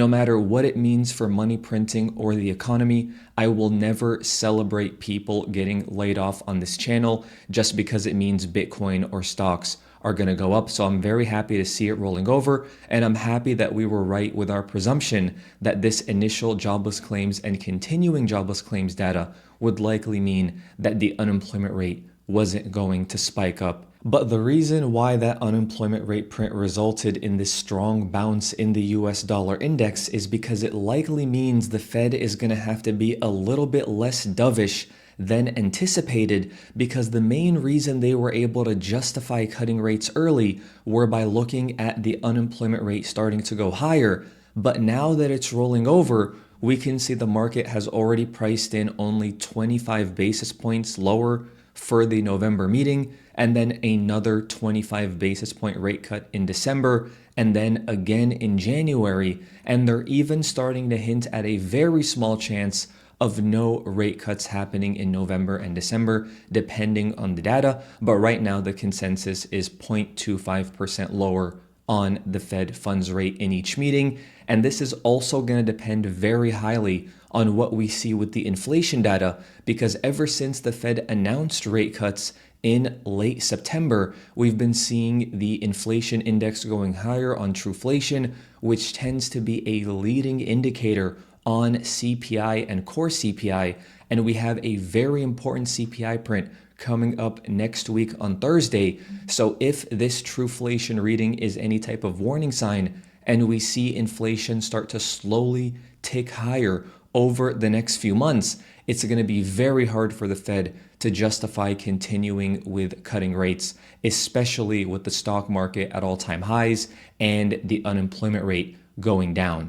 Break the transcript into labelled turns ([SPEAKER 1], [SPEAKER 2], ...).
[SPEAKER 1] No matter what it means for money printing or the economy, I will never celebrate people getting laid off on this channel just because it means Bitcoin or stocks are going to go up. So I'm very happy to see it rolling over, and I'm happy that we were right with our presumption that this initial jobless claims and continuing jobless claims data would likely mean that the unemployment rate wasn't going to spike up. But the reason why that unemployment rate print resulted in this strong bounce in the US dollar index is because it likely means the Fed is going to have to be a little bit less dovish than anticipated, because the main reason they were able to justify cutting rates early were by looking at the unemployment rate starting to go higher. But now that it's rolling over, we can see the market has already priced in only 25 basis points lower for the November meeting, and then another 25 basis point rate cut in December, and then again in January. And they're even starting to hint at a very small chance of no rate cuts happening in November and December, depending on the data. But right now, the consensus is 0.25% lower on the Fed funds rate in each meeting. And this is also going to depend very highly on what we see with the inflation data, because ever since the Fed announced rate cuts in late September, we've been seeing the inflation index going higher on Truflation, which tends to be a leading indicator on CPI and core CPI. And we have a very important CPI print coming up next week on Thursday. So if this Truflation reading is any type of warning sign, and we see inflation start to slowly tick higher over the next few months, it's going to be very hard for the Fed to justify continuing with cutting rates, especially with the stock market at all-time highs and the unemployment rate going down.